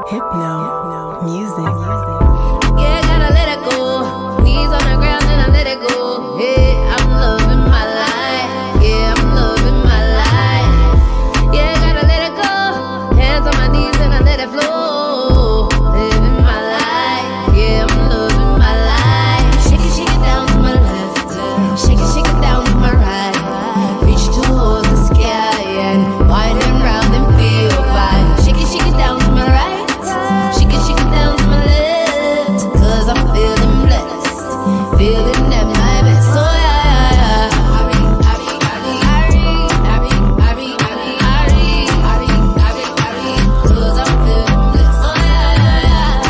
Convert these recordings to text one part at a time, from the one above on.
Hypno music. Yeah, gotta let it go. Knees on the ground and I let it go. Yeah, I'm loving my life. Yeah, I'm loving my life. Yeah, gotta let it go. Hands on my knees and I let it flow. Living my life. Yeah, I'm loving my life. Shake it down to my left. Shake it down to my right. Reach towards the sky and widen round and feel fine. Shake it down to my right. Shake it down to my left. Cause I'm feeling blessed. Feeling at my best. So yeah. Cause I'm feeling blessed. So yeah.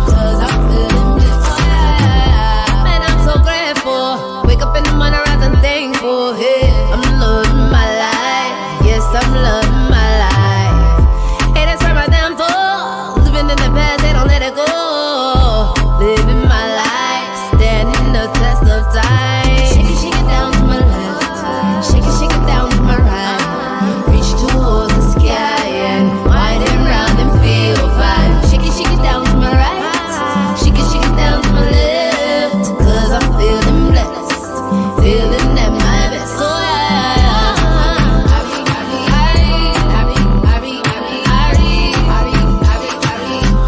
Cause I'm feeling blessed. Man, I'm so grateful. Wake up in the morning, rise and thankful. Hey, I'm loving my life. Yes, I'm loving my life. Hey, that's right, my damn soul. Living in the past, they don't let it go. Living my life, standing the test of time. Shake it down to my left. Shake it down to my right. Reach towards the sky and widen round and feel fine. Shake it down to my right. Shake it down to my left. Cause I'm feeling blessed. Feeling at my best. So yeah.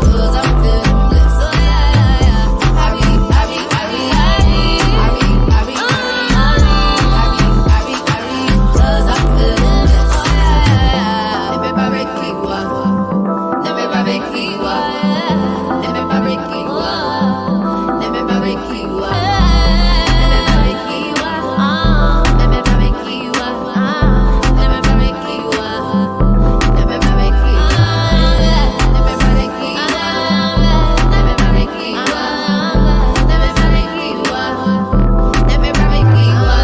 Cause I'm feeling blessed. So yeah. Cause I'm feeling blessed. Nebe barikiwa. Nebe barikiwa. Nebe barikiwa. Nebe barikiwa. Nebe barikiwa. Nebe barikiwa. Nebe barikiwa. Nebe barikiwa. Nebe barikiwa. Nebe barikiwa. Nebe barikiwa. Nebe barikiwa.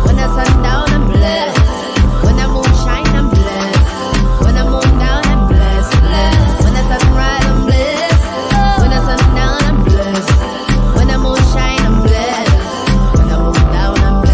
When the sun down, I'm blessed. When the moon shine, I'm blessed. When the moon down, I'm blessed. When the sun rise, I'm blessed. When the sun down, I'm blessed. When the moon shine, I'm blessed. When the moon down, I'm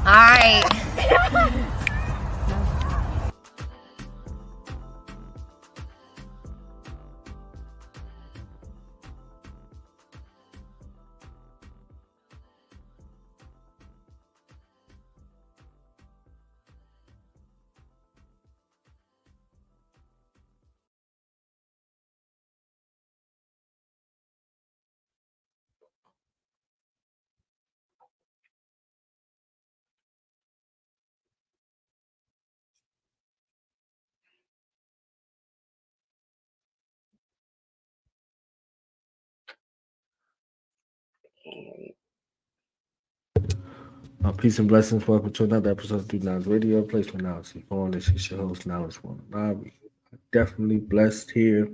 all right. Peace and blessings. Welcome to another episode of Do Knowledge Radio. Placement Knowledge is born. This is your host, Knowledge One. I'm definitely blessed here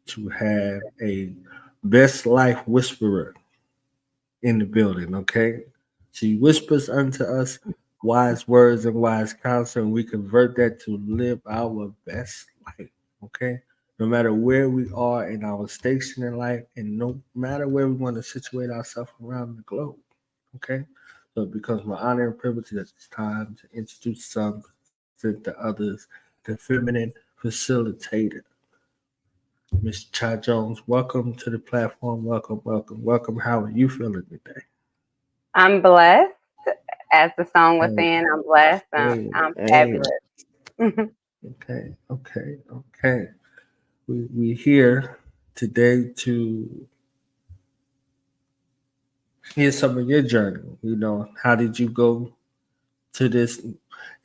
to have a best life whisperer in the building, okay? She whispers unto us wise words and wise counsel, and we convert that to live our best life, okay? No matter where we are in our station in life, and no matter where we want to situate ourselves around the globe, okay? So it becomes my honor and privilege at this time to introduce some to the others, the feminine facilitator. Miss Cha Jones, welcome to the platform. Welcome, welcome, welcome. How are you feeling today? I'm blessed, as the song was Hey, saying. I'm blessed. I'm hey, fabulous. okay, okay, okay. We here today to hear some of your journey. You know, how did you go to this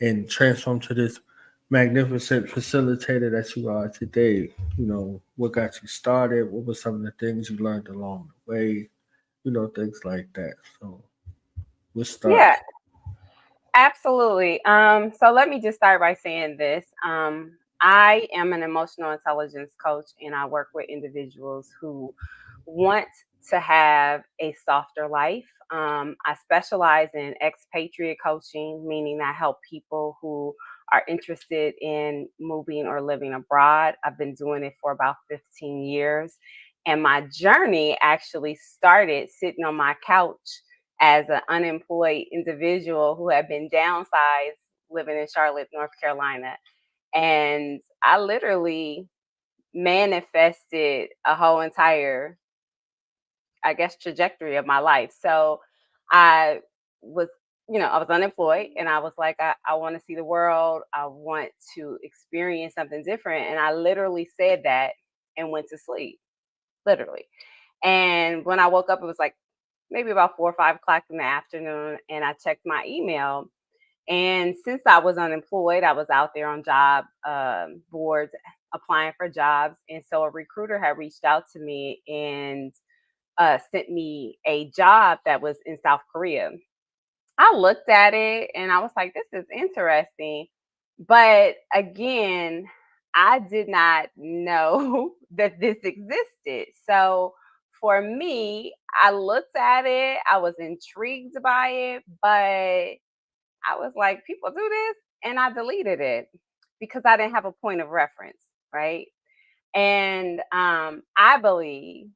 and transform to this magnificent facilitator that you are today? You know, what got you started? What were some of the things you learned along the way? You know, things like that. So we'll start. Yeah, absolutely. So let me just start by saying this. I am an emotional intelligence coach, and I work with individuals who want to have a softer life. I specialize in expatriate coaching, meaning I help people who are interested in moving or living abroad. I've been doing it for about 15 years. And my journey actually started sitting on my couch as an unemployed individual who had been downsized living in Charlotte, North Carolina. And I literally manifested a whole entire, I guess, trajectory of my life. So I was, I was unemployed and I was like, I want to see the world. I want to experience something different. And I literally said that and went to sleep, literally. And when I woke up, it was like maybe about 4 or 5 o'clock in the afternoon. And I checked my email. And since I was unemployed, I was out there on job boards applying for jobs. And so a recruiter had reached out to me and sent me a job that was in South Korea. I looked at it and I was like, this is interesting. But again, I did not know that this existed. So for me, I looked at it, I was intrigued by it, but I was like, people do this? And I deleted it because I didn't have a point of reference, right? And I believe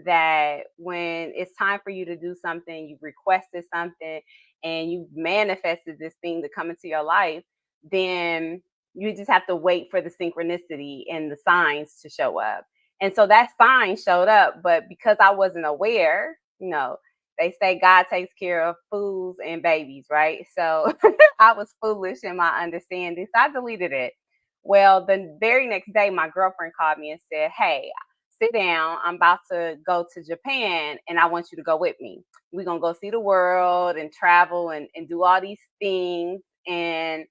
that when it's time for you to do something, you requested something and you manifested this thing to come into your life, then you just have to wait for the synchronicity and the signs to show up. And so that sign showed up, but because I wasn't aware, they say God takes care of fools and babies, right? So I was foolish in my understanding. So I deleted it. Well, the very next day, my girlfriend called me and said, hey, sit down. I'm about to go to Japan and I want you to go with me. We're going to go see the world and travel and do all these things. And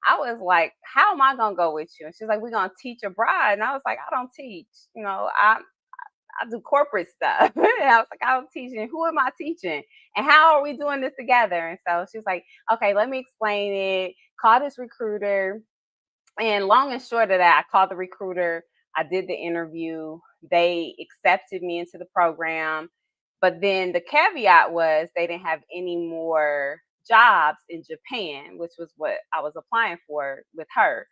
I was like, how am I going to go with you? And she's like, we're going to teach abroad. And I was like, I don't teach. I do corporate stuff. And I was like, I'm teaching. Who am I teaching? And how are we doing this together? And so she was like, okay, let me explain it. Call this recruiter. And long and short of that, I called the recruiter. I did the interview. They accepted me into the program. But then the caveat was they didn't have any more jobs in Japan, which was what I was applying for with her.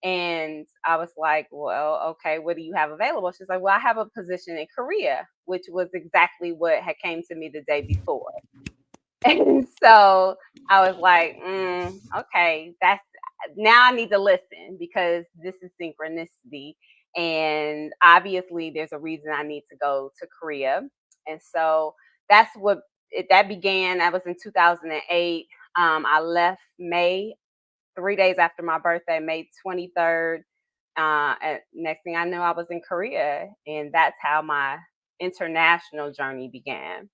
And I was like, well, okay, what do you have available? She's like, well, I have a position in Korea, which was exactly what had came to me the day before. And so I was like, okay, that's now I need to listen because this is synchronicity. And obviously, there's a reason I need to go to Korea. And so that's that began. That was in 2008. I left May, 3 days after my birthday, May 23rd. And next thing I knew, I was in Korea. And that's how my international journey began.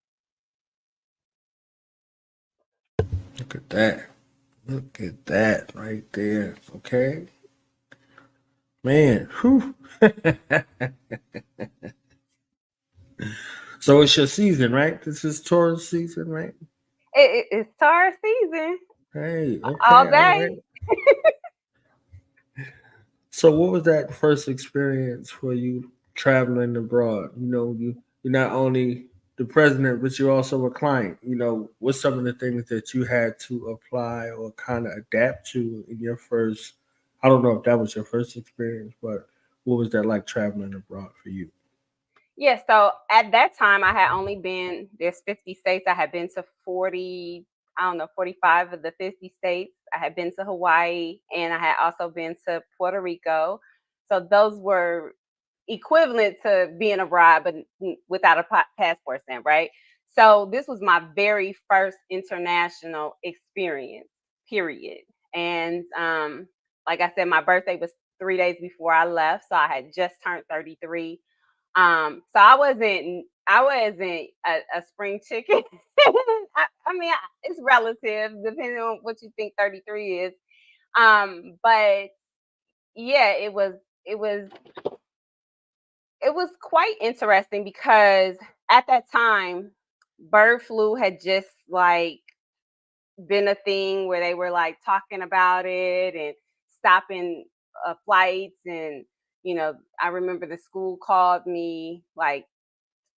Look at that. Look at that right there. Okay. Man. Whew. So it's your season, right? This is Taurus season, right? It's Taurus season Hey, okay, all all day. right. So what was that first experience for you traveling abroad? You know, you're not only the president, but you're also a client. You know, what's some of the things that you had to apply or kind of adapt to in your first, I don't know if that was your first experience, but what was that like traveling abroad for you? Yeah, so at that time I had only been there's 50 states. I had been to 40, I don't know, 45 of the 50 states. I had been to Hawaii and I had also been to Puerto Rico. So those were equivalent to being abroad, but without a passport stamp, right? So this was my very first international experience, period. And like I said, my birthday was 3 days before I left, so I had just turned 33. So I wasn't a spring chicken. I mean, it's relative depending on what you think 33 is. But yeah, it was it was quite interesting because at that time, bird flu had just like been a thing where they were like talking about it and stopping flights. And I remember the school called me like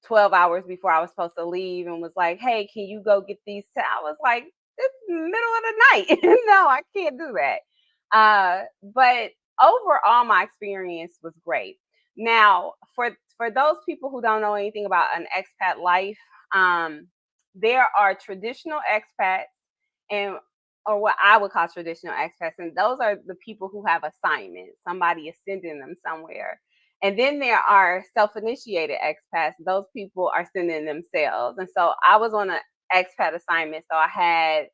12 hours before I was supposed to leave and was like, hey, can you go get these? I was like, it's the middle of the night. No, I can't do that. But overall, my experience was great. Now, for those people who don't know anything about an expat life, um, there are traditional expats and or what I would call traditional expats, and those are the people who have assignments. Somebody is sending them somewhere. And then there are self-initiated expats. Those people are sending themselves. And so I was on an expat assignment. So I had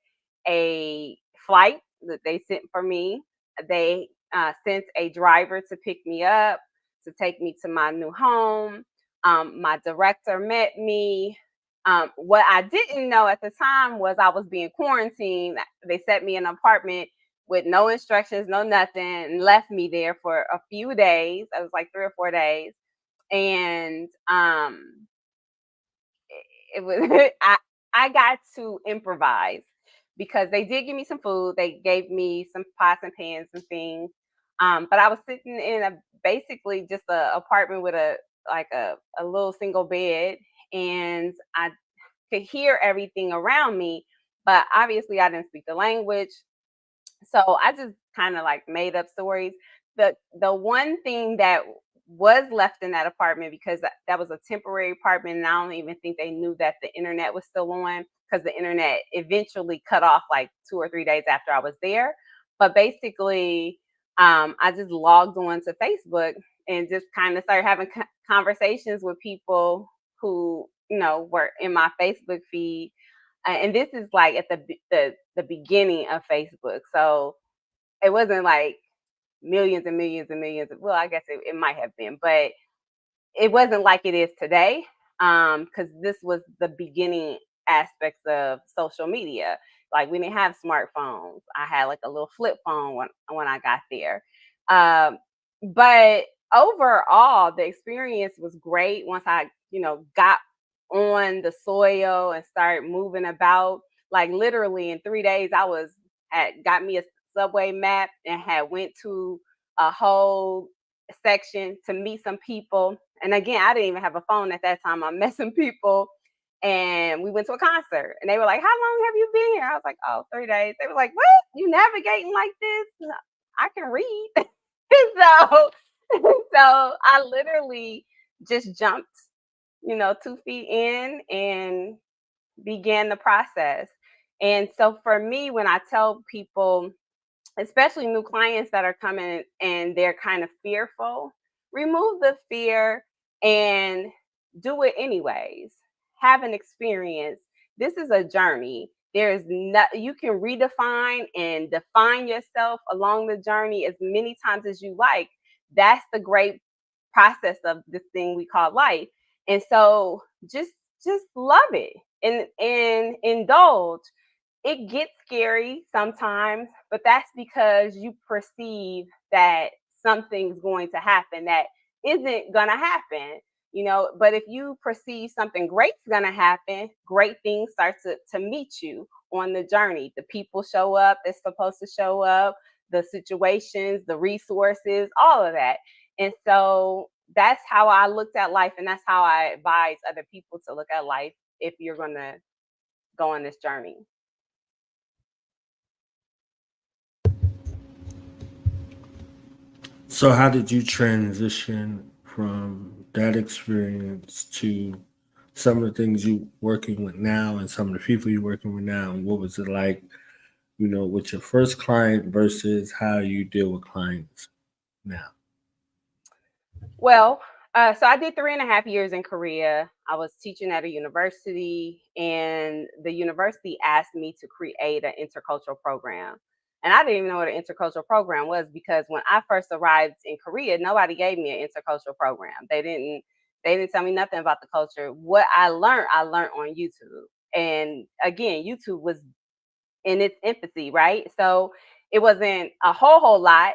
a flight that they sent for me. They sent a driver to pick me up, to take me to my new home. My director met me. What I didn't know at the time was I was being quarantined. They set me in an apartment with no instructions, no nothing, and left me there for a few days. It was like 3 or 4 days. And it was I got to improvise because they did give me some food. They gave me some pots and pans and things. But I was sitting in a basically just a apartment with a little single bed, and I could hear everything around me, but obviously I didn't speak the language. So I just kind of like made up stories. The one thing that was left in that apartment, because that was a temporary apartment, and I don't even think they knew that the internet was still on, because the internet eventually cut off like 2 or 3 days after I was there. But basically, I just logged on to Facebook and just kind of started having conversations with people who were in my Facebook feed. And this is like at the beginning of Facebook, so it wasn't like millions and millions and millions. Well, I guess it might have been, but it wasn't like it is today. Because this was the beginning aspects of social media. Like we didn't have smartphones. I had like a little flip phone when I got there. Um, but overall, the experience was great once I got on the soil and started moving about. Like literally in 3 days, I was had got me a subway map and had went to a whole section to meet some people. And again, I didn't even have a phone at that time. I met some people and we went to a concert. And they were like, how long have you been here? I was like, oh, 3 days. They were like, what? You navigating like this? I can read. so so I literally just jumped, 2 feet in and began the process. And so for me, when I tell people, especially new clients that are coming and they're kind of fearful, remove the fear and do it anyways. Have an experience. This is a journey. There's not, you can redefine and define yourself along the journey as many times as you like. That's the great process of this thing we call life. And so just love it and indulge. It gets scary sometimes, but that's because you perceive that something's going to happen that isn't going to happen. But if you perceive something great's going to happen, great things start to meet you on the journey. The people show up, they're supposed to show up, the situations, the resources, all of that. And so that's how I looked at life, and that's how I advise other people to look at life if you're going to go on this journey. So, how did you transition from that experience to some of the things you working with now and some of the people you're working with now? And what was it like, with your first client versus how you deal with clients now? Well, So I did 3.5 years in Korea. I was teaching at a university, and the university asked me to create an intercultural program. And I didn't even know what an intercultural program was, because when I first arrived in Korea, nobody gave me an intercultural program. They didn't tell me nothing about the culture. What I learned on YouTube. And again, YouTube was in its infancy, right? So it wasn't a whole lot,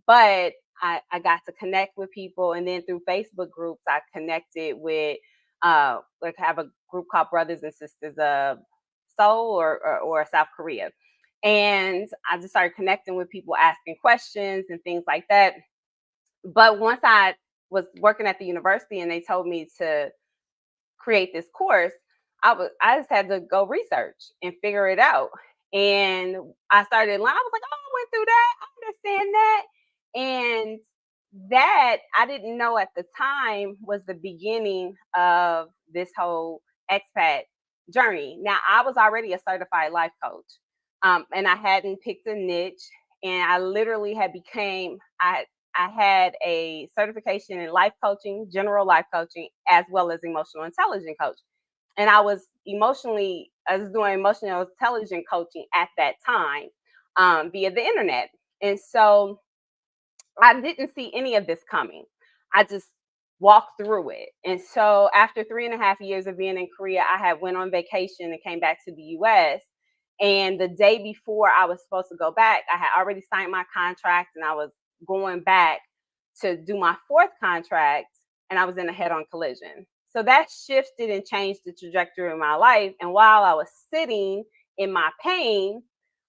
but I got to connect with people. And then through Facebook groups, I connected with like have a group called Brothers and Sisters of Seoul or South Korea. And I just started connecting with people, asking questions and things like that. But once I was working at the university and they told me to create this course, I just had to go research and figure it out. And I started learning. I was like, oh, I went through that. I understand that. And that I didn't know at the time was the beginning of this whole expat journey. Now I was already a certified life coach, and I hadn't picked a niche. And I literally had became I had a certification in life coaching, general life coaching, as well as emotional intelligence coach. And I was doing emotional intelligence coaching at that time, via the internet. And so I didn't see any of this coming. I just walked through it. And so after 3.5 years of being in Korea, I had went on vacation and came back to the US. And the day before I was supposed to go back, I had already signed my contract and I was going back to do my fourth contract, and I was in a head-on collision. So that shifted and changed the trajectory of my life. And while I was sitting in my pain,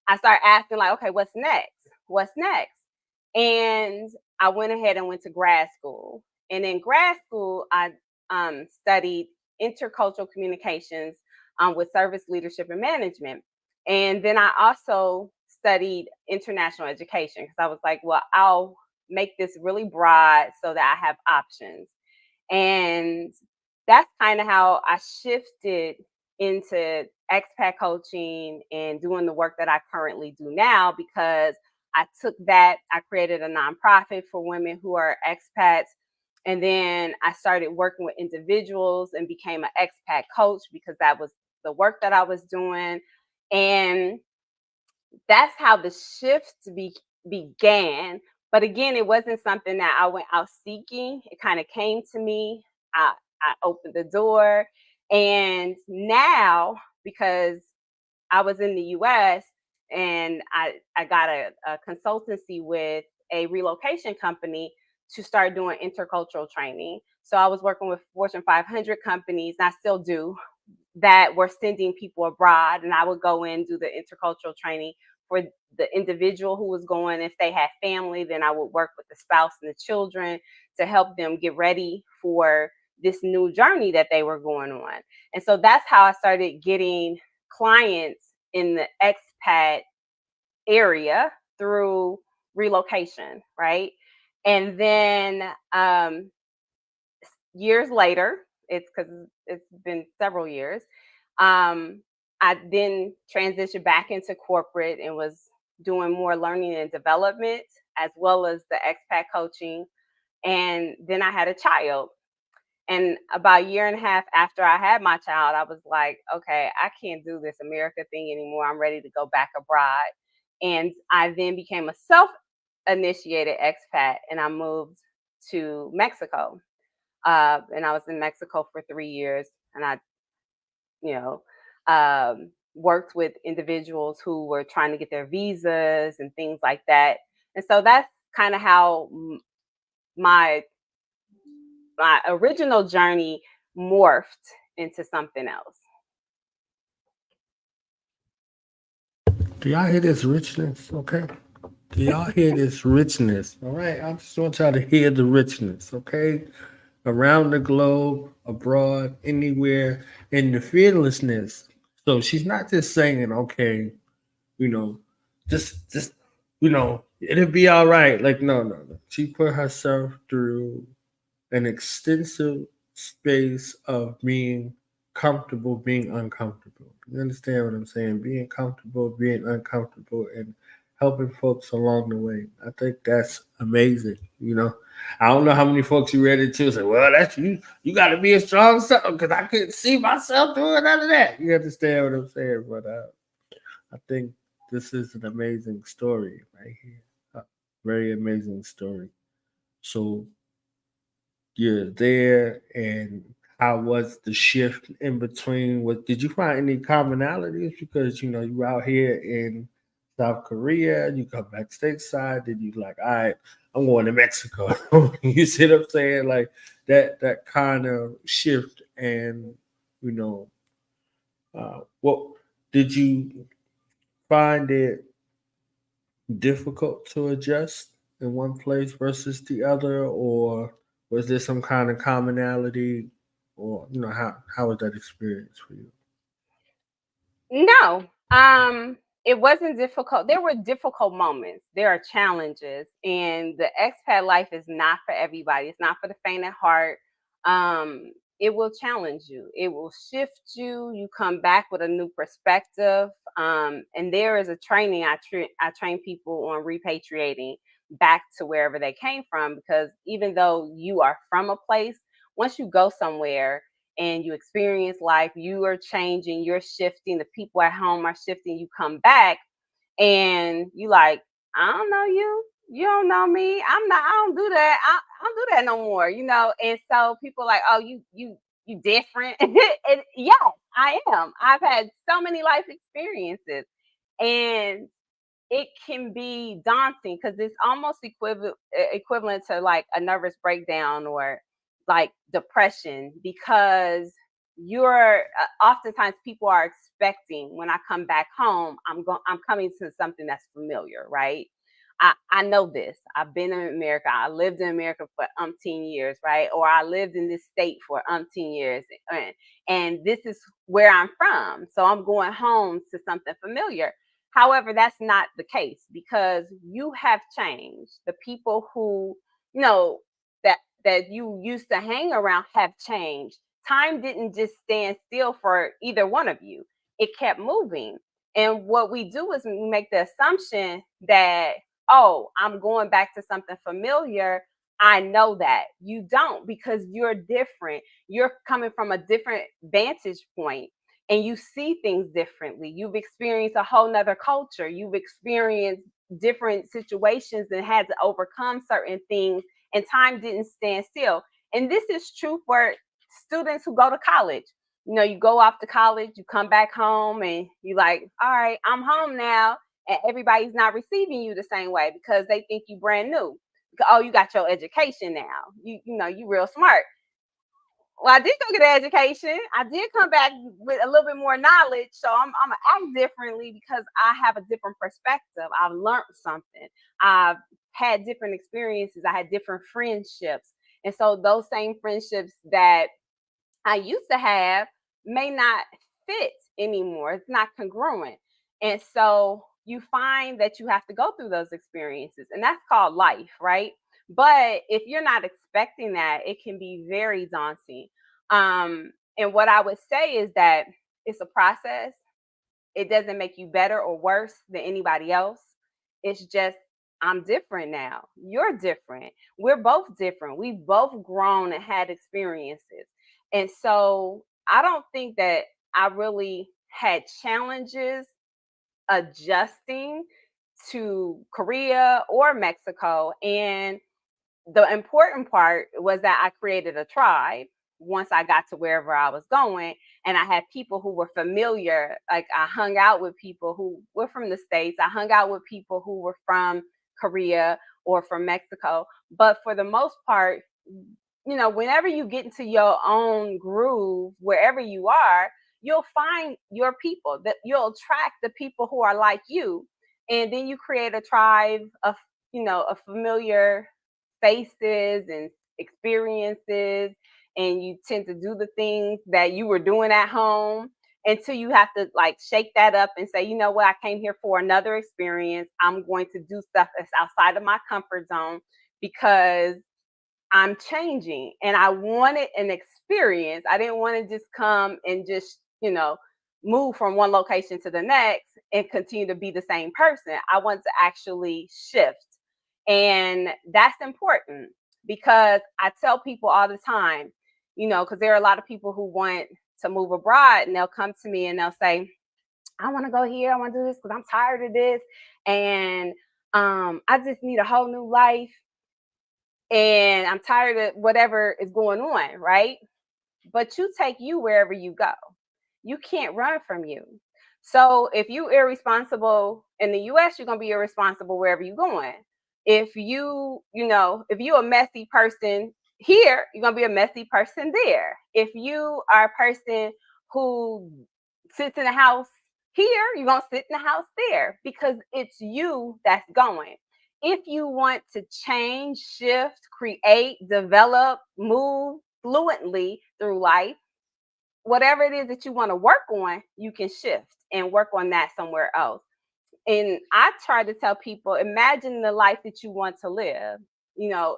I started asking, like, okay, what's next? What's next? And I went ahead and went to grad school. And in grad school, I studied intercultural communications, with service leadership and management. And then I also studied international education, because I was like, well, I'll make this really broad so that I have options. And that's kind of how I shifted into expat coaching and doing the work that I currently do now, because I took that, I created a nonprofit for women who are expats. And then I started working with individuals and became an expat coach, because that was the work that I was doing. And that's how the shift began. But again, it wasn't something that I went out seeking. It kind of came to me. I opened the door. And now, because I was in the US, and I got a consultancy with a relocation company to start doing intercultural training. So I was working with Fortune 500 companies, and I still do, that were sending people abroad. And I would go in, do the intercultural training for the individual who was going. If they had family, then I would work with the spouse and the children to help them get ready for this new journey that they were going on. And so that's how I started getting clients in the expat area through relocation, right? And then years later, it's because it's been several years, I then transitioned back into corporate and was doing more learning and development, as well as the expat coaching. And then I had a child. And about a year and a half after I had my child, I was like, okay, I can't do this America thing anymore. I'm ready to go back abroad. And I then became a self initiated expat, and I moved to Mexico. And I was in Mexico for 3 years. And I, you know, worked with individuals who were trying to get their visas and things like that. And so that's kind of how my my original journey morphed into something else. Do y'all hear this richness? Okay. Do y'all hear this richness? All right. I just want y'all to hear the richness. Okay. Around the globe, abroad, anywhere, and the fearlessness. So she's not just saying, okay, you know, just it'll be all right. Like, no, no, no. She put herself through an extensive space of being comfortable, being uncomfortable. You understand what I'm saying? Being comfortable, being uncomfortable, and helping folks along the way. I think that's amazing. I don't know how many folks you read it to say, well, that's you. You got to be a strong son because I couldn't see myself doing none of that. You understand what I'm saying? But I think this is an amazing story right here. A very amazing story. So you're there, and how was the shift in between? What did you find any commonalities? Because you out here in South Korea, you come back stateside, then you like, all right, I'm going to Mexico. You see what I'm saying? Like that kind of shift, and you know, what did you find it difficult to adjust in one place versus the other, or was there some kind of commonality, or how was that experience for you? No, it wasn't difficult. There were difficult moments. There are challenges, and the expat life is not for everybody. It's not for the faint at heart. It will challenge you. It will shift you. You come back with a new perspective. And there is a training I train people on repatriating back to wherever they came from, because even though you are from a place, once you go somewhere and you experience life, you are changing, you're shifting, the people at home are shifting, you come back and you like, I don't know you, you don't know me, I don't do that, I don't do that no more, and so people are like, oh, you different. And yes, I am. I've had so many life experiences, and it can be daunting because it's almost equivalent to like a nervous breakdown or like depression, because you're oftentimes people are expecting, when I come back home, I'm coming to something that's familiar, right? I know this. I've been in America. I lived in America for umpteen years, right? Or I lived in this state for umpteen years, and this is where I'm from. So I'm going home to something familiar. However, that's not the case, because you have changed. The people who you know that you used to hang around have changed. Time didn't just stand still for either one of you. It kept moving. And what we do is we make the assumption that, oh, I'm going back to something familiar. I know that. You don't, because you're different. You're coming from a different vantage point, and you see things differently. You've experienced a whole nother culture. You've experienced different situations and had to overcome certain things, and time didn't stand still. And this is true for students who go to college. You go off to college, you come back home, and you like, all right, I'm home now. And everybody's not receiving you the same way because they think you brand new. Oh, you got your education now. You real smart. Well, I did go get an education. I did come back with a little bit more knowledge, so I'm gonna act differently because I have a different perspective. I've learned something. I've had different experiences. I had different friendships, and so those same friendships that I used to have may not fit anymore. It's not congruent. And so you find that you have to go through those experiences, and that's called life, right? But if you're not expecting that, it can be very daunting. And what I would say is that it's a process. It doesn't make you better or worse than anybody else. It's just, I'm different now. You're different. We're both different. We've both grown and had experiences. And so I don't think that I really had challenges adjusting to Korea or Mexico. And the important part was that I created a tribe once I got to wherever I was going. And I had people who were familiar. Like, I hung out with people who were from the States. I hung out with people who were from Korea or from Mexico. But for the most part, whenever you get into your own groove, wherever you are, you'll find your people, that you'll attract the people who are like you. And then you create a tribe of, a familiar faces and experiences, and you tend to do the things that you were doing at home, until you have to like shake that up and say, you know what, I came here for another experience. I'm going to do stuff that's outside of my comfort zone because I'm changing and I wanted an experience. I didn't want to just come and just, move from one location to the next and continue to be the same person. I want to actually shift. And that's important because I tell people all the time, because there are a lot of people who want to move abroad and they'll come to me and they'll say, I want to go here, I want to do this because I'm tired of this. And I just need a whole new life. And I'm tired of whatever is going on, right? But you take you wherever you go. You can't run from you. So if you irresponsible in the US, you're gonna be irresponsible wherever you're going. If if you're a messy person here, you're gonna be a messy person there. If you are a person who sits in the house here, you're gonna sit in the house there because it's you that's going. If you want to change, shift, create, develop, move fluently through life, whatever it is that you want to work on, you can shift and work on that somewhere else. And I try to tell people, imagine the life that you want to live.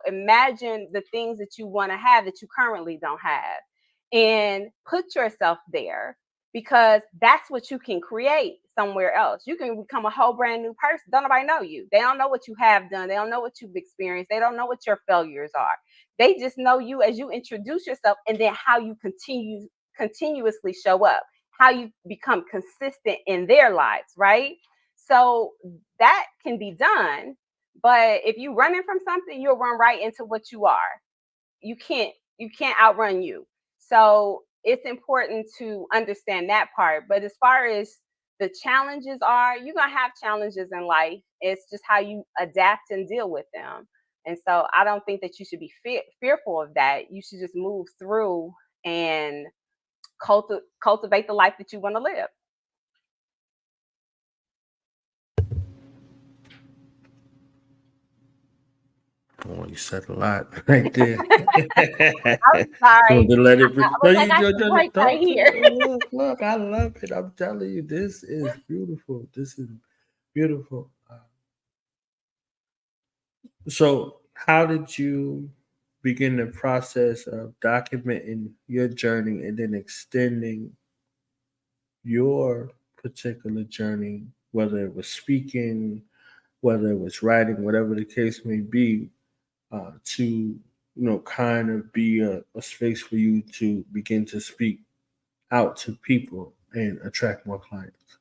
Imagine the things that you want to have that you currently don't have and put yourself there because that's what you can create somewhere else. You can become a whole brand new person. Don't nobody know you. They don't know what you have done. They don't know what you've experienced. They don't know what your failures are. They just know you as you introduce yourself and then how you continuously show up, how you become consistent in their lives, right? So that can be done. But if you're running from something, you'll run right into what you are. You can't outrun you. So it's important to understand that part. But as far as the challenges are, you're gonna have challenges in life. It's just how you adapt and deal with them. And so I don't think that you should be fearful of that. You should just move through and cultivate the life that you want to live. Oh, you said a lot right there. I'm sorry. Want to let it. I No, was like, you I just should break right talk to here. me. Look, I love it. I'm telling you, this is beautiful. This is beautiful. So, how did you begin the process of documenting your journey and then extending your particular journey, whether it was speaking, whether it was writing, whatever the case may be, to kind of be a space for you to begin to speak out to people and attract more clients?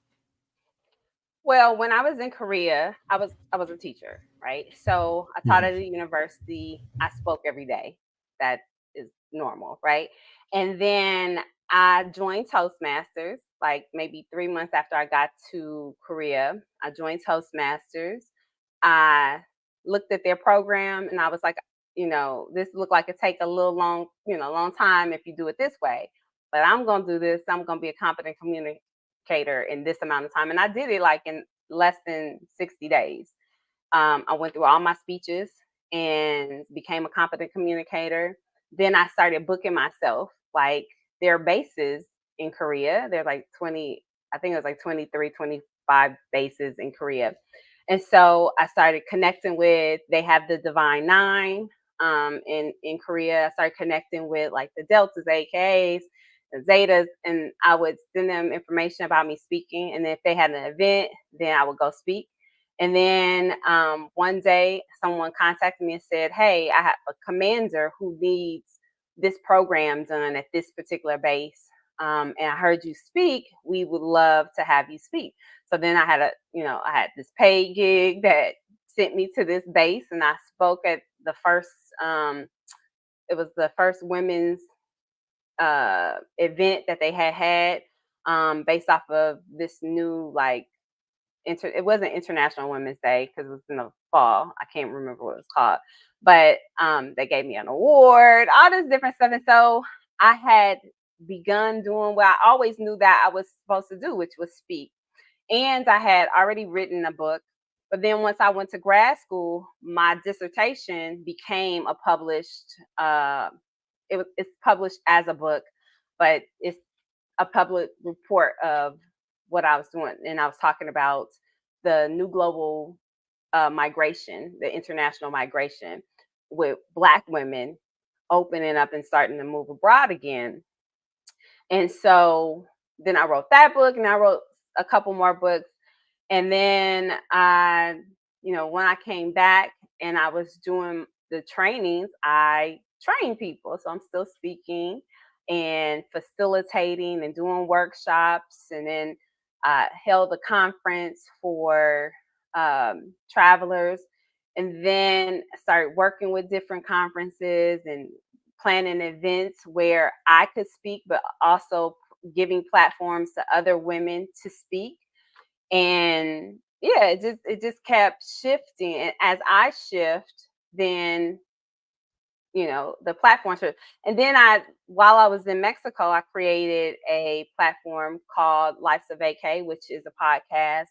Well, when I was in Korea, I was a teacher, right? So I taught Mhm. at a university. I spoke every day. That is normal, right? And then I joined Toastmasters, like maybe 3 months after I got to Korea. I joined Toastmasters. I looked at their program and I was like, this looked like it take a little long time if you do it this way. But I'm gonna do this. I'm gonna be a competent communicator in this amount of time. And I did it like in less than 60 days. I went through all my speeches and became a competent communicator. Then I started booking myself. Like there are bases in Korea. There's like 20, I think it was like 23, 25 bases in Korea. And so I started connecting with, they have the Divine Nine in Korea. I started connecting with like the Deltas, AKs, the Zetas, and I would send them information about me speaking. And then if they had an event, then I would go speak. And then one day, someone contacted me and said, "Hey, I have a commander who needs this program done at this particular base. And I heard you speak. We would love to have you speak." So then I had this paid gig that sent me to this base, and I spoke at the first. It was the first women's event that they had based off of this new like it wasn't International Women's Day because it was in the fall. I can't remember what it was called, but they gave me an award, all this different stuff. And so I had begun doing what I always knew that I was supposed to do, which was speak. And I had already written a book. But then once I went to grad school, my dissertation became a published. It's published as a book, but it's a public report of what I was doing, and I was talking about the new global migration, the international migration, with Black women opening up and starting to move abroad again. And so then I wrote that book, and I wrote a couple more books. And then I, when I came back and I was doing the trainings, I trained people. So I'm still speaking and facilitating and doing workshops, and then held a conference for travelers, and then started working with different conferences and planning events where I could speak, but also giving platforms to other women to speak. And yeah, it just kept shifting, and as I shift, then the platforms are, and then while I was in Mexico, I created a platform called Life's a Vacay, which is a podcast,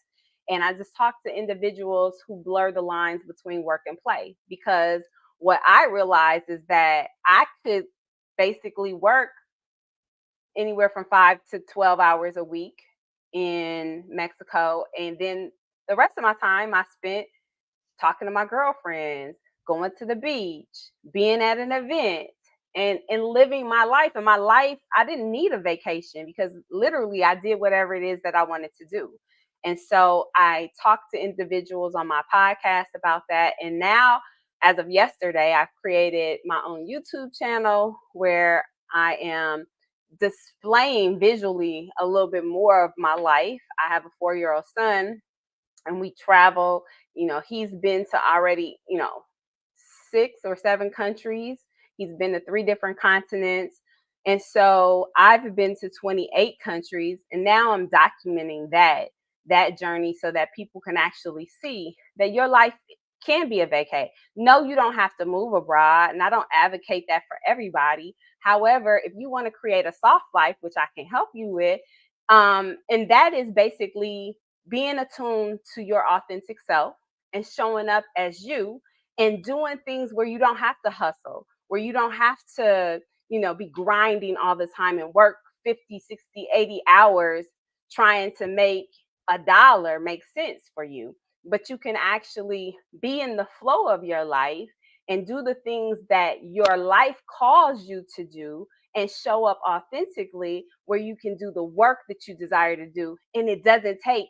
and I just talk to individuals who blur the lines between work and play, because what I realized is that I could basically work anywhere from 5 to 12 hours a week in Mexico, and then the rest of my time I spent talking to my girlfriends, going to the beach, being at an event, and living my life. And my life, I didn't need a vacation, because literally I did whatever it is that I wanted to do. And so I talked to individuals on my podcast about that. And now, as of yesterday, I've created my own YouTube channel where I am displaying visually a little bit more of my life. I have a 4-year-old son, and we travel. He's been to already, 6 or 7 countries. He's been to 3 different continents. And so I've been to 28 countries, and now I'm documenting that journey so that people can actually see that your life can be a vacay. No, you don't have to move abroad, and I don't advocate that for everybody. However, if you want to create a soft life, which I can help you with, and that is basically being attuned to your authentic self and showing up as you, and doing things where you don't have to hustle, where you don't have to, be grinding all the time and work 50, 60, 80 hours trying to make a dollar make sense for you. But you can actually be in the flow of your life and do the things that your life calls you to do, and show up authentically where you can do the work that you desire to do. And it doesn't take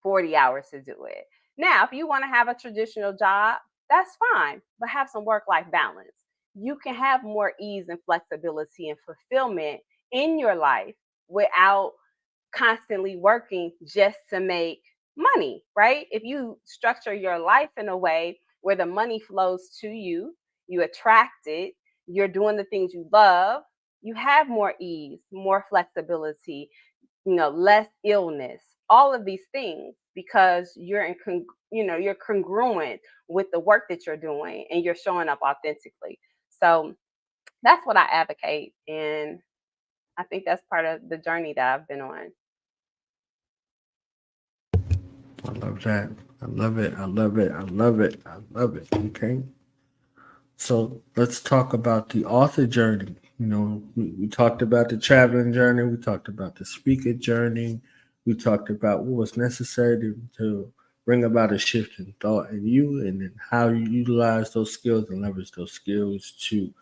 40 hours to do it. Now, if you want to have a traditional job, that's fine, but have some work life balance. You can have more ease and flexibility and fulfillment in your life without constantly working just to make money, right? If you structure your life in a way where the money flows to you, you attract it, you're doing the things you love, you have more ease, more flexibility, less illness, all of these things, because you're congruent with the work that you're doing, and you're showing up authentically. So that's what I advocate, and I think that's part of the journey that I've been on. I love that. I love it. I love it. I love it. I love it. Okay. So let's talk about the author journey. We talked about the traveling journey. We talked about the speaker journey. We talked about what was necessary to bring about a shift in thought in you, and then how you utilize those skills and leverage those skills to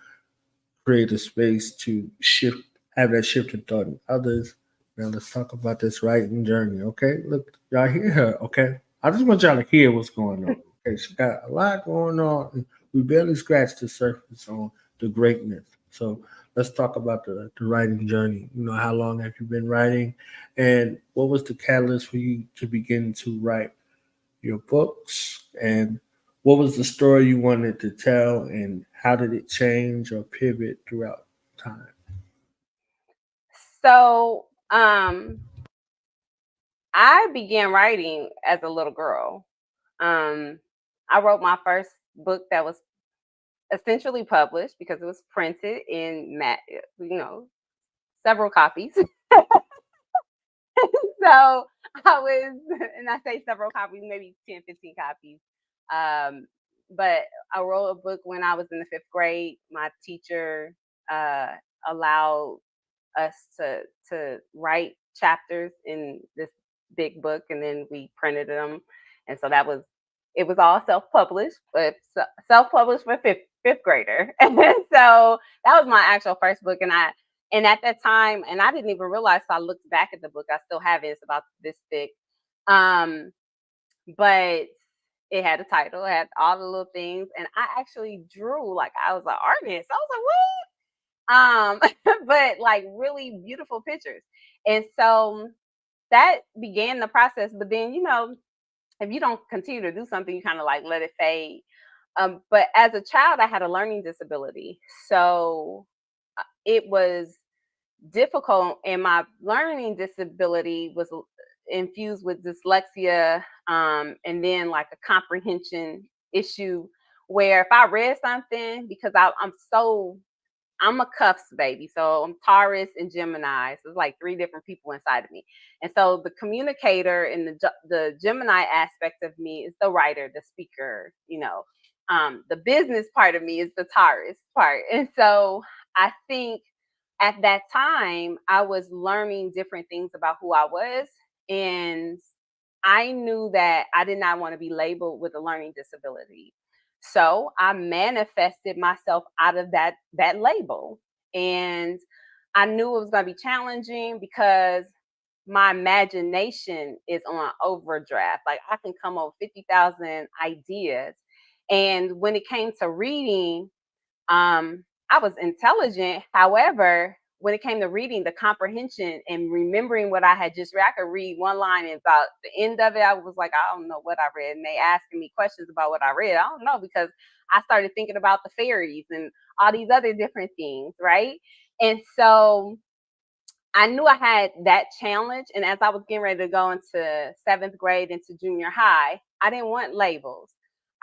create a space to shift, have that shift in thought in others. Now let's talk about this writing journey. Okay, look, y'all hear her. Okay, I just want y'all to hear what's going on. Okay, she got a lot going on. And we barely scratched the surface on the greatness. So let's talk about the writing journey. How long have you been writing, and what was the catalyst for you to begin to write your books, and what was the story you wanted to tell, and how did it change or pivot throughout time? So, I began writing as a little girl. Um, I wrote my first book that was essentially published, because it was printed in several copies. So I was, and I say several copies, maybe 10, 15 copies. Um, but I wrote a book when I was in the 5th grade. My teacher uh, allowed us to write chapters in this big book, and then we printed them. And so it was all self-published, but self-published for fifth grader. And so that was my actual first book. And at that time, and I didn't even realize, so I looked back at the book, I still have it, it's about this thick. but it had a title, it had all the little things, and I actually drew like I was an artist. I was like, what? But like really beautiful pictures. And so that began the process. But then, if you don't continue to do something, you kind of like let it fade. But as a child, I had a learning disability. So it was difficult, and my learning disability was infused with dyslexia, and then like a comprehension issue where if I read something, because I'm a cuffs baby. So I'm Taurus and Gemini. So it's like three different people inside of me. And so the communicator and the Gemini aspect of me is the writer, the speaker, the business part of me is the Taurus part. And so I think at that time I was learning different things about who I was. And I knew that I did not want to be labeled with a learning disability. So I manifested myself out of that label. And I knew it was going to be challenging because my imagination is on overdraft. Like I can come up with 50,000 ideas. And when it came to reading, I was intelligent. However, when it came to reading, the comprehension and remembering what I had just read, I could read one line and about the end of it, I was like, I don't know what I read. And they asking me questions about what I read. I don't know, because I started thinking about the fairies and all these other different things, right? And so I knew I had that challenge. And as I was getting ready to go into seventh grade, into junior high, I didn't want labels.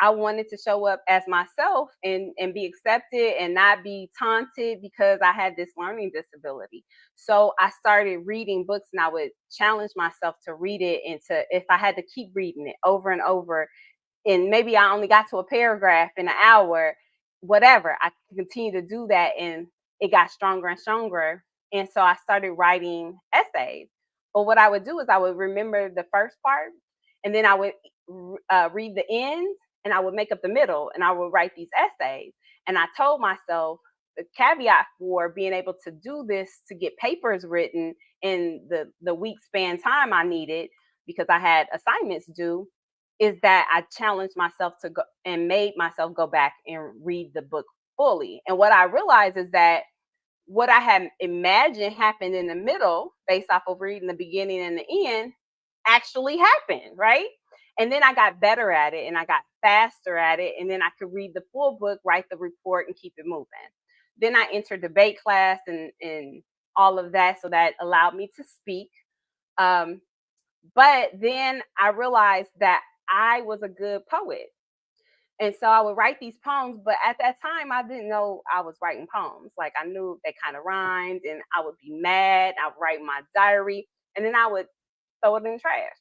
I wanted to show up as myself and be accepted and not be taunted because I had this learning disability. So I started reading books, and I would challenge myself to read it, and to, if I had to keep reading it over and over, and maybe I only got to a paragraph in an hour, whatever, I continue to do that. And it got stronger and stronger. And so I started writing essays. But what I would do is I would remember the first part, and then I would read the end, and I would make up the middle, and I would write these essays. And I told myself the caveat for being able to do this, to get papers written in the week span time I needed, because I had assignments due, is that I challenged myself to go and made myself go back and read the book fully. And what I realized is that what I had imagined happened in the middle, based off of reading the beginning and the end, actually happened, right? And then I got better at it, and I got faster at it. And then I could read the full book, write the report, and keep it moving. Then I entered debate class and all of that. So that allowed me to speak. Um, but then I realized that I was a good poet. And so I would write these poems, but at that time I didn't know I was writing poems. Like I knew they kind of rhymed, and I would be mad. I would write my diary, and then I would throw it in the trash.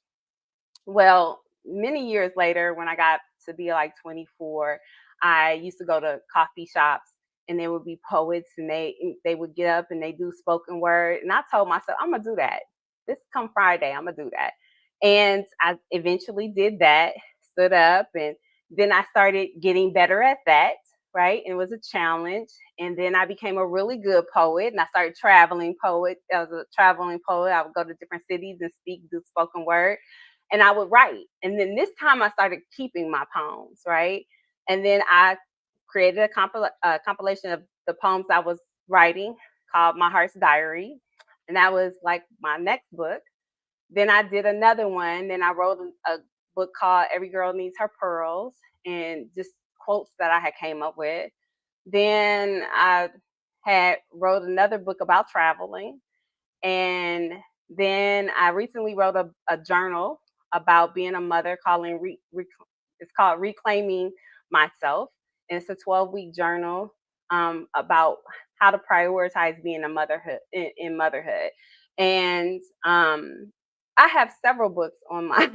Well, many years later, when I got to be like 24, I used to go to coffee shops, and there would be poets, and they would get up and they do spoken word. And I told myself, I'm gonna do that. This come Friday, I'm gonna do that. And I eventually did that, stood up, and then I started getting better at that, right? And it was a challenge. And then I became a really good poet, and I started traveling poet. I was a traveling poet. I would go to different cities and speak, do spoken word, and I would write. And then this time I started keeping my poems, right? And then I created a compilation of the poems I was writing, called My Heart's Diary. And that was like my next book. Then I did another one. Then I wrote a book called Every Girl Needs Her Pearls, and just quotes that I had came up with. Then I had wrote another book about traveling. And then I recently wrote a journal about being a mother, it's called Reclaiming Myself. And it's a 12-week journal, about how to prioritize being a motherhood in motherhood. And I have several books on my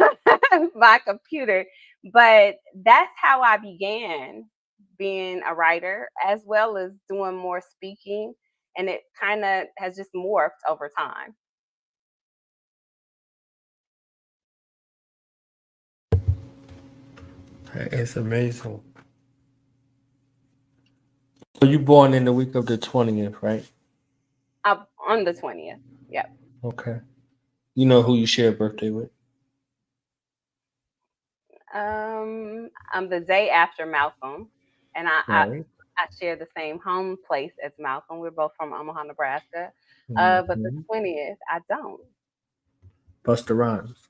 my computer, but that's how I began being a writer, as well as doing more speaking, and it kind of has just morphed over time. It's amazing. So you born in the week of the 20th, right? On the 20th. Yep. Okay. You know who you share a birthday with? I'm the day after Malcolm, and Right. I share the same home place as Malcolm. We're both from Omaha, Nebraska. But the Mm-hmm. 20th, I don't. Buster Rhymes.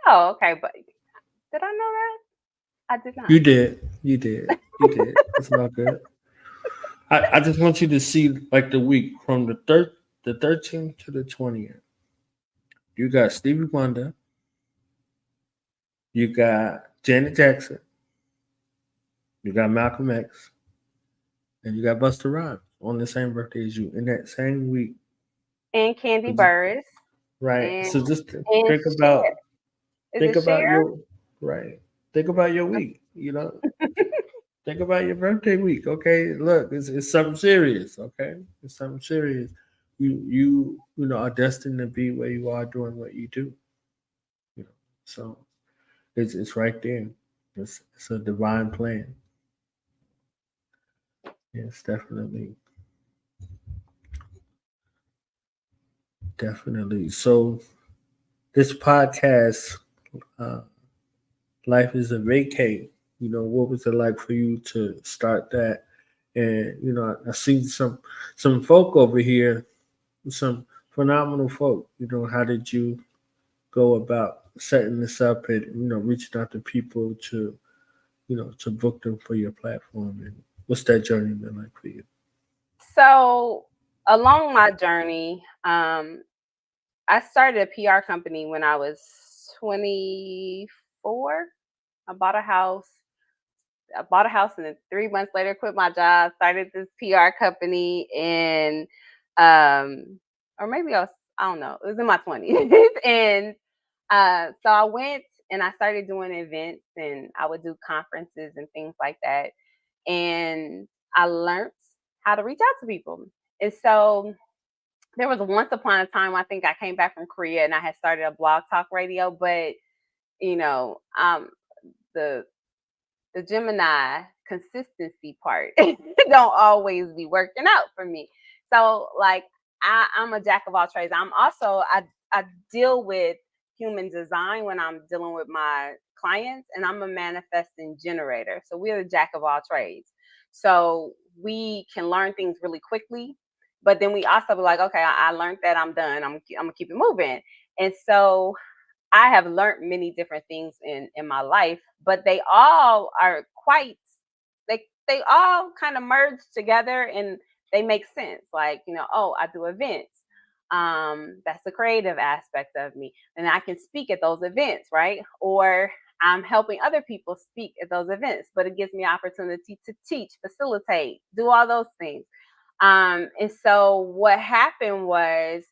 Oh, okay. But did I know that? I did not. You did. You did. You did. It's not good. I just want you to see like the week from the 13th to the 20th. You got Stevie Wonder, you got Janet Jackson, you got Malcolm X, and you got Buster Rhymes on the same birthday as you in that same week. And Candy So just- Burris right. and So just and think about Cher. Is think it about Cher? your right. Think about your week. Think about your birthday week. Okay, look, it's something serious. Okay, it's something serious. You are destined to be where you are doing what you do. You know, so it's right there. It's a divine plan. Yes, definitely. So this podcast, uh, life is a vacate. What was it like for you to start that? And I see some folk over here, some phenomenal folk. How did you go about setting this up and reaching out to people to book them for your platform? And what's that journey been like for you? So along my journey, I started a PR company when I was 24. I bought a house. I bought a house, and then 3 months later, quit my job. Started this PR company, and um, or maybe I don't know. It was in my 20s, and so I went and I started doing events, and I would do conferences and things like that, and I learned how to reach out to people. And so there was once upon a time, I think I came back from Korea and I had started a blog talk radio, but you know, um, the the Gemini consistency part don't always be working out for me. So like I'm a jack of all trades. I deal with human design when I'm dealing with my clients, and I'm a manifesting generator. So we're the jack of all trades. So we can learn things really quickly, but then we also be like, okay, I learned that, I'm done. I'm gonna keep it moving. And so I have learned many different things in my life, but they all are quite they all kind of merge together and they make sense. Like, oh, I do events. That's the creative aspect of me. And I can speak at those events, right? Or I'm helping other people speak at those events, but it gives me opportunity to teach, facilitate, do all those things. And so what happened was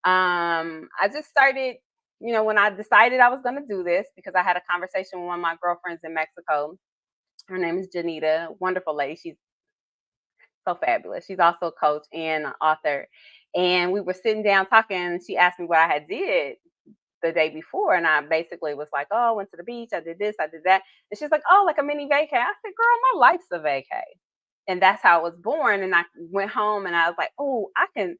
I just started, when I decided I was going to do this, because I had a conversation with one of my girlfriends in Mexico. Her name is Janita, wonderful lady. She's so fabulous. She's also a coach and an author. And we were sitting down talking, and she asked me what I had did the day before. And I basically was like, oh, I went to the beach. I did this, I did that. And she's like, oh, like a mini vacay. I said, girl, my life's a vacay. And that's how it was born. And I went home and I was like, oh, I could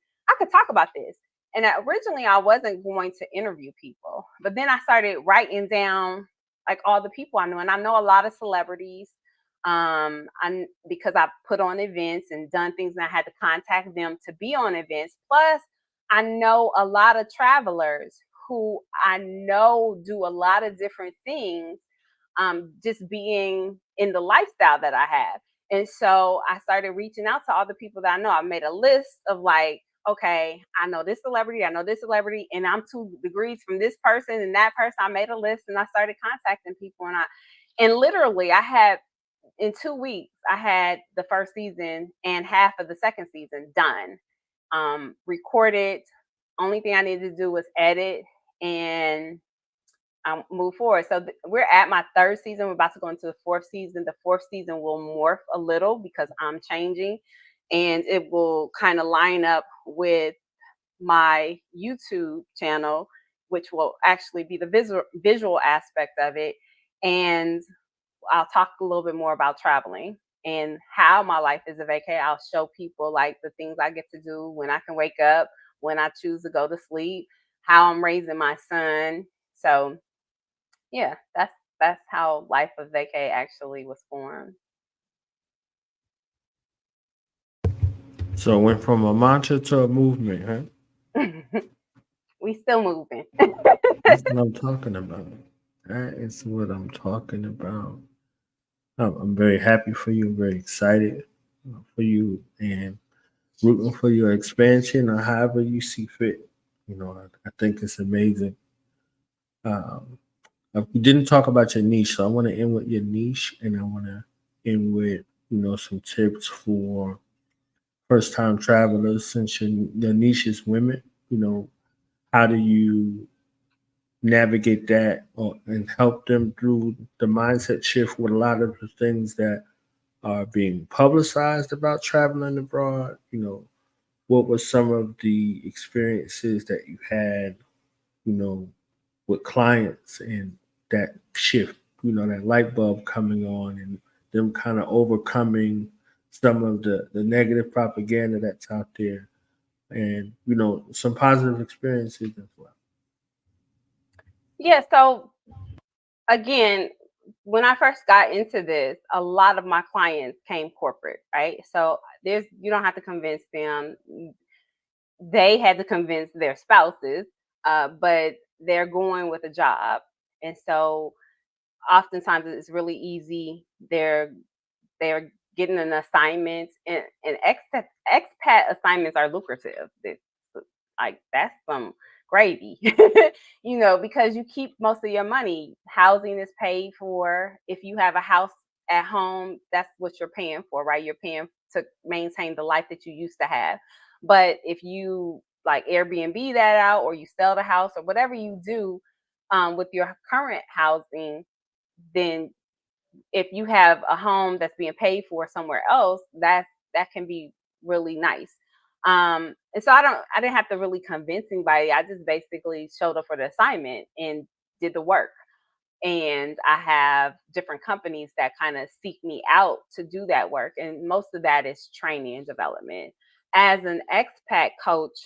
talk about this. And originally I wasn't going to interview people, but then I started writing down like all the people I know, and I know a lot of celebrities. Because I put on events and done things, and I had to contact them to be on events. Plus, I know a lot of travelers who I know do a lot of different things, just being in the lifestyle that I have. And so I started reaching out to all the people that I know. I made a list of like, okay, I know this celebrity, and I'm 2 degrees from this person and that person. I made a list and I started contacting people, and literally I had in 2 weeks, I had the first season and half of the second season done, recorded. Only thing I needed to do was edit and move forward. So we're at my third season. We're about to go into the fourth season. The fourth season will morph a little because I'm changing, and it will kind of line up with my YouTube channel, which will actually be the visual aspect of it. And I'll talk a little bit more about traveling and how my life is a vacay. I'll show people like the things I get to do, when I can wake up, when I choose to go to sleep, how I'm raising my son. So yeah, that's how Life of Vacay actually was formed. So it went from a mantra to a movement, huh? We still moving. That's what I'm talking about. That is what I'm talking about. I'm very happy for you. I'm very excited for you, and rooting for your expansion or however you see fit. I think it's amazing. Um, we didn't talk about your niche, so I want to end with your niche, and I want to end with some tips for first time travelers. Since your niche is women, how do you navigate that and help them through the mindset shift with a lot of the things that are being publicized about traveling abroad? What were some of the experiences that you had, you know, with clients and that shift, that light bulb coming on and them kind of overcoming some of the negative propaganda that's out there and, some positive experiences as well. Yeah, so again, when I first got into this, a lot of my clients came corporate, right? So there's you don't have to convince them. They had to convince their spouses, but they're going with a job. And so oftentimes it's really easy. They're getting an assignment, and expat assignments are lucrative. Like that's some gravy, because you keep most of your money. Housing is paid for. If you have a house at home, that's what you're paying for, right? You're paying to maintain the life that you used to have. But if you like Airbnb that out, or you sell the house, or whatever you do with your current housing, then if you have a home that's being paid for somewhere else, that can be really nice. And so I didn't have to really convince anybody. I just basically showed up for the assignment and did the work. And I have different companies that kind of seek me out to do that work. And most of that is training and development. As an expat coach,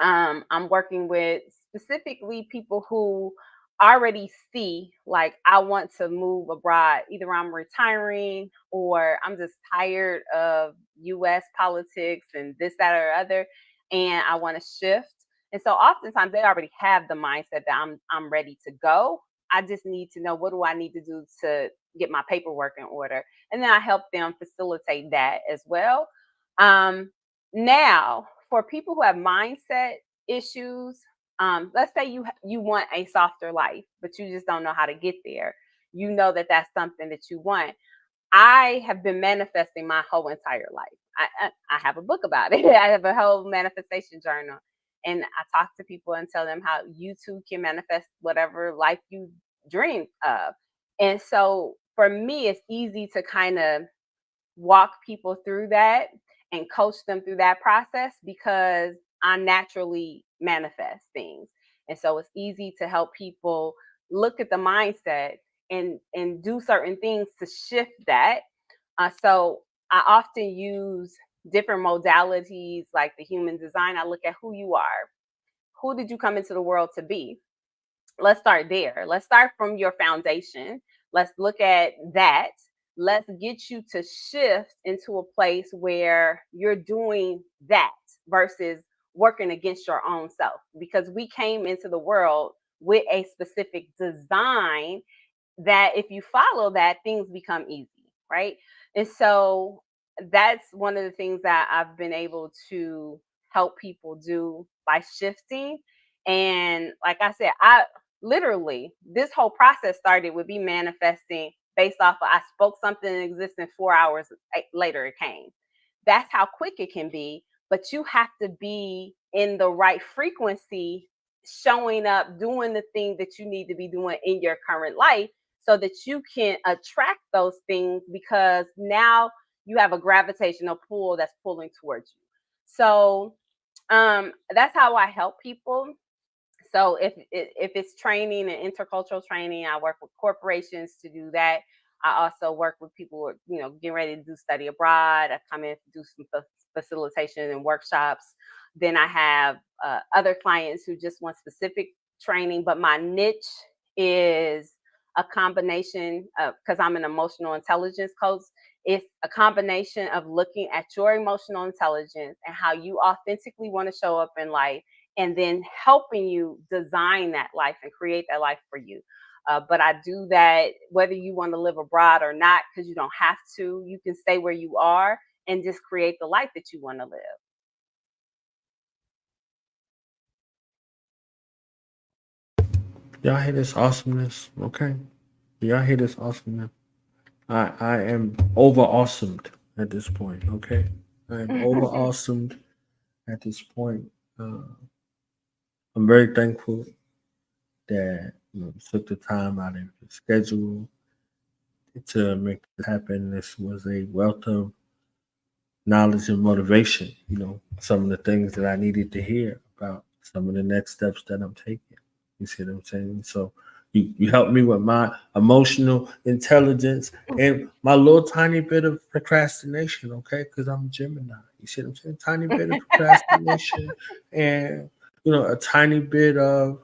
I'm working with specifically people who already see, like, I want to move abroad. Either I'm retiring or I'm just tired of US politics and this, that, or other, and I want to shift. And so oftentimes they already have the mindset that I'm ready to go. I just need to know, what do I need to do to get my paperwork in order? And then I help them facilitate that as well. Um, Now, for people who have mindset issues, let's say you want a softer life, but you just don't know how to get there. You know that that's something that you want. I have been manifesting my whole entire life. I have a book about it. I have a whole manifestation journal, and I talk to people and tell them how you too can manifest whatever life you dream of. And so for me, it's easy to kind of walk people through that and coach them through that process, because I naturally manifest things. And so it's easy to help people look at the mindset and do certain things to shift that. So I often use different modalities like the human design. I look at who you are. Who did you come into the world to be? Let's start there. Let's start from your foundation. Let's look at that. Let's get you to shift into a place where you're doing that versus working against your own self, because we came into the world with a specific design that if you follow that, things become easy, right? And so that's one of the things that I've been able to help people do by shifting. And like I said, I literally, this whole process started with me manifesting based off of, I spoke something in existence, 4 hours later it came. That's how quick it can be, but you have to be in the right frequency, showing up, doing the thing that you need to be doing in your current life so that you can attract those things, because now you have a gravitational pull that's pulling towards you. So that's how I help people. So if it's training and intercultural training, I work with corporations to do that. I also work with people who are, getting ready to do study abroad. I come in to do some facilitation and workshops. Then I have other clients who just want specific training, but my niche is a combination of, because I'm an emotional intelligence coach, it's a combination of looking at your emotional intelligence and how you authentically want to show up in life, and then helping you design that life and create that life for you. But I do that whether you want to live abroad or not, because you don't have to. You can stay where you are and just create the life that you want to live. Y'all hear this awesomeness? Okay. Y'all hear this awesomeness? I am over awesomed at this point. Okay. I am over awesomed at this point. Uh, I'm very thankful that you took the time out of your schedule to make this happen. This was a wealth of knowledge and motivation. Some of the things that I needed to hear about some of the next steps that I'm taking. You see what I'm saying? So you helped me with my emotional intelligence and my little tiny bit of procrastination, okay? Because I'm a Gemini. You see what I'm saying? Tiny bit of procrastination and a tiny bit of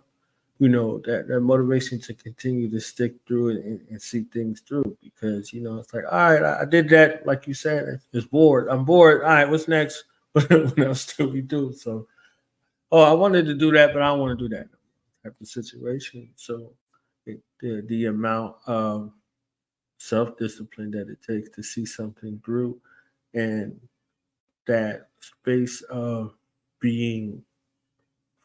that motivation to continue to stick through and see things through, because it's like, all right, I did that, like you said, it's bored, I'm bored, all right, what's next? What else do we do? So, oh, I wanted to do that, but I don't want to do that type of situation. So the amount of self-discipline that it takes to see something through, and that space of being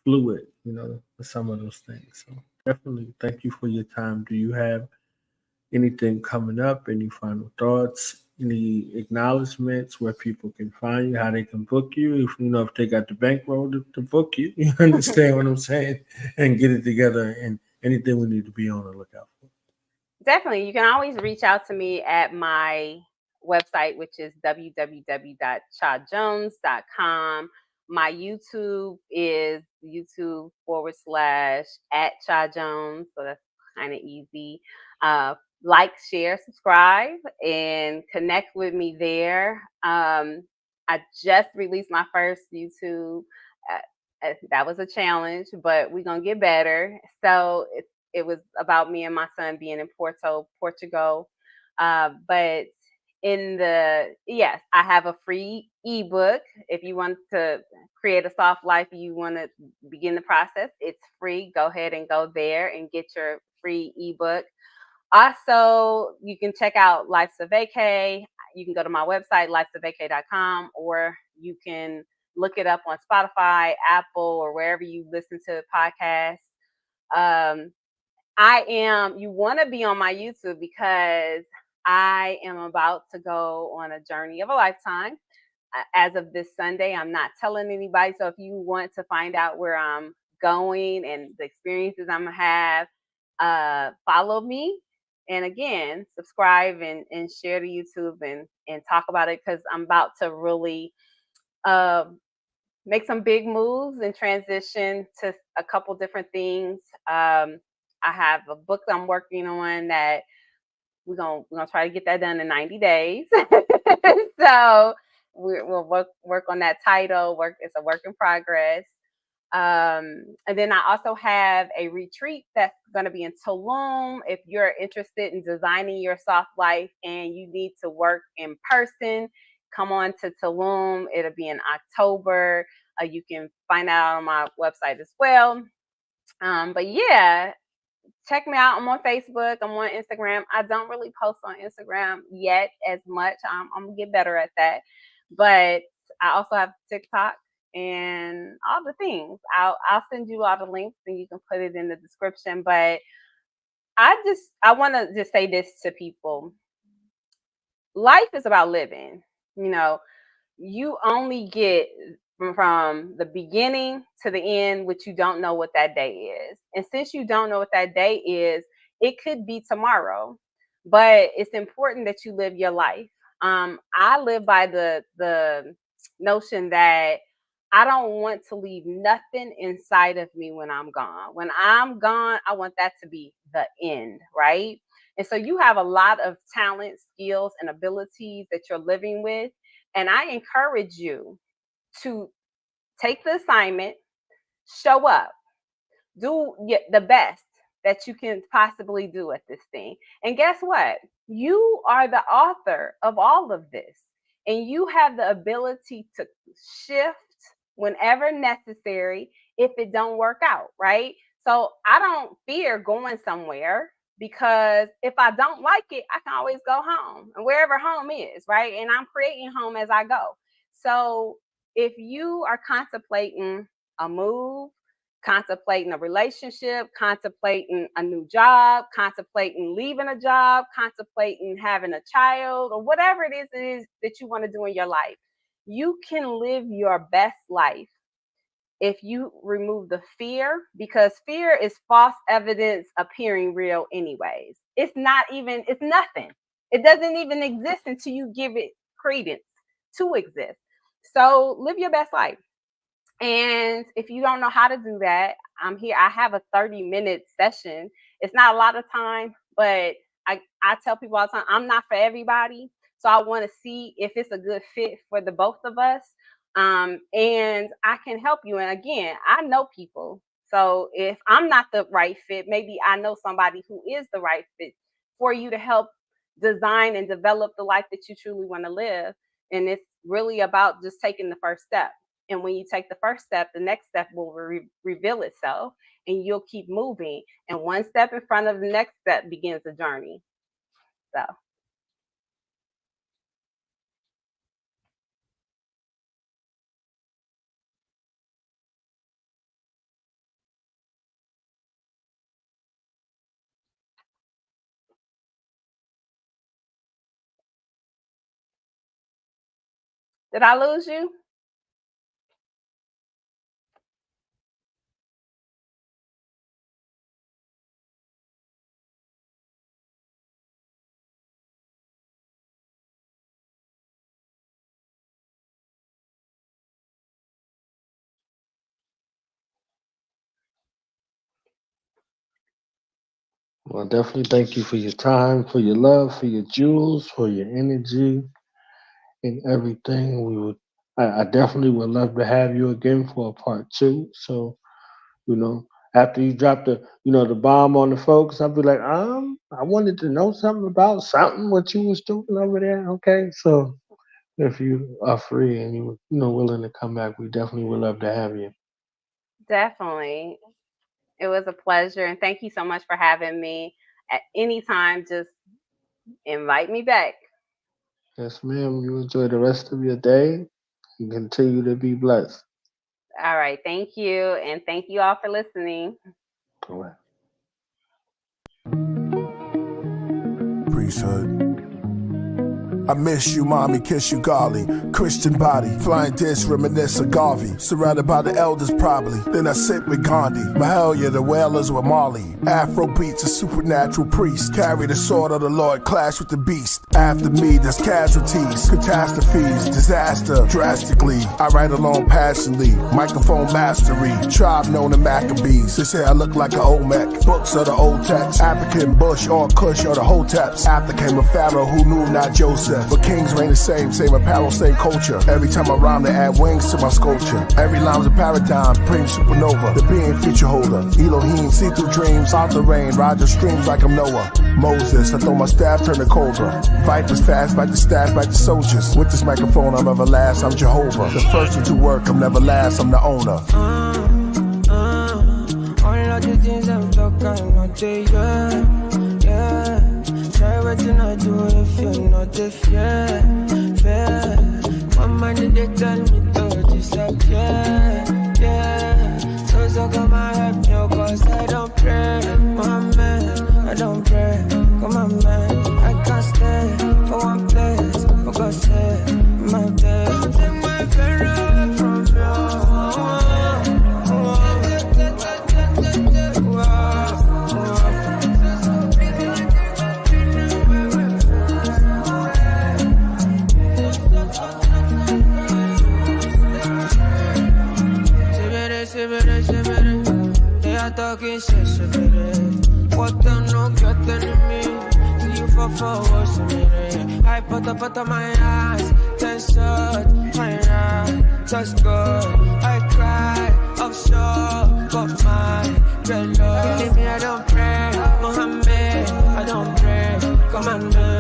fluid, with some of those things. So definitely thank you for your time. Do you have anything coming up? Any final thoughts? Any acknowledgments where people can find you, how they can book you? If they got the bankroll to book you, you understand what I'm saying, and get it together. And anything we need to be on the lookout for. Definitely. You can always reach out to me at my website, which is www.chajones.com. My YouTube is YouTube/@ Cha Jones. So that's kind of easy. Like, share, subscribe, and connect with me there. I just released my first YouTube. That was a challenge, but we're going to get better. So it was about me and my son being in Porto, Portugal. But yes, I have a free ebook. If you want to create a soft life, you want to begin the process, it's free. Go ahead and go there and get your free ebook. Also, you can check out Life's a Vacay. You can go to my website, lifesavacay.com, or you can look it up on Spotify, Apple, or wherever you listen to podcasts. Um, you want to be on my YouTube because I am about to go on a journey of a lifetime. As of this Sunday, I'm not telling anybody. So if you want to find out where I'm going and the experiences I'm going to have, follow me. And again, subscribe and share to YouTube and talk about it, because I'm about to really uh, make some big moves and transition to a couple different things. I have a book I'm working on that we're gonna try to get that done in 90 days. So we'll work on that title. It's a work in progress. And then I also have a retreat that's going to be in Tulum. If you're interested in designing your soft life and you need to work in person, come on to Tulum. It'll be in October. You can find out on my website as well. But yeah, check me out. I'm on Facebook. I'm on Instagram. I don't really post on Instagram yet as much. I'm gonna get better at that. But I also have TikTok and all the things. I'll send you all the links and you can put it in the description. But I want to just say this to people. Life is about living. You know, you only get from the beginning to the end, which you don't know what that day is. And since you don't know what that day is, it could be tomorrow. But it's important that you live your life. I live by the notion that I don't want to leave nothing inside of me when I'm gone. When I'm gone, I want that to be the end, right? And so you have a lot of talent, skills, and abilities that you're living with. And I encourage you to take the assignment, show up, do the best. that you can possibly do at this thing. And guess what? You are the author of all of this, and you have the ability to shift whenever necessary if it don't work out, right? So I don't fear going somewhere, because if I don't like it, I can always go home, and wherever home is, right? And I'm creating home as I go. So if you are contemplating a move, contemplating a relationship, contemplating a new job, contemplating leaving a job, contemplating having a child, or whatever it is that you want to do in your life, you can live your best life if you remove the fear, because fear is false evidence appearing real anyways. It's nothing. It doesn't even exist until you give it credence to exist. So live your best life. And if you don't know how to do that, I'm here. I have a 30-minute session. It's not a lot of time, but I tell people all the time, I'm not for everybody. So I want to see if it's a good fit for the both of us. And I can help you. And again, I know people. So if I'm not the right fit, maybe I know somebody who is the right fit for you to help design and develop the life that you truly want to live. And it's really about just taking the first step. And when you take the first step, the next step will reveal itself, and you'll keep moving. And one step in front of the next step begins the journey. So. Did I lose you? Well, definitely thank you for your time, for your love, for your jewels, for your energy, and everything. I definitely would love to have you again for a part two. So, after you drop the bomb on the folks, I'll be like, I wanted to know something about something what you was doing over there. Okay, so if you are free and willing to come back, we definitely would love to have you. Definitely. It was a pleasure. And thank you so much for having me. At any time, just invite me back. Yes, ma'am. You enjoy the rest of your day and continue to be blessed. All right. Thank you. And thank you all for listening. All right. Priesthood. I miss you, mommy, kiss you, golly. Christian body, flying disc, reminisce of Garvey. Surrounded by the elders, probably. Then I sit with Gandhi. Mahalia, the whalers with Marley. Afro beats, a supernatural priest. Carry the sword of the Lord, clash with the beast. After me, there's casualties, catastrophes, disaster, drastically. I write along passionately, microphone mastery. Tribe known to Maccabees. They say I look like an Olmec. Books of the old text. African Bush or Kush or the Hoteps. After came a pharaoh who knew not Joseph. But kings reign the same apparel, same culture. Every time I rhyme, they add wings to my sculpture. Every line's a paradigm, supreme supernova. The being future holder. Elohim, see through dreams, out the rain, ride the streams like I'm Noah. Moses, I throw my staff, turn to cobra. Vipers fast, bite the staff, bite the soldiers. With this microphone, I'm everlast, I'm Jehovah. The first one to work, I'm never last, I'm the owner. All of the things I'm talking, not the yeah. Try what you not do if you're not the fair. My mind they tell me to just like yeah. So come and help me, cause I don't pray. My man, I don't pray. Come on, man, I can't stay for one place. For God's sake, my day. Don't take my very from you. Talking shit, what the no get me? See you for forward, I put on my eyes, then shut my eyes, just good. I cry, I'm sure, got my red love. Believe me, I don't pray. commandment.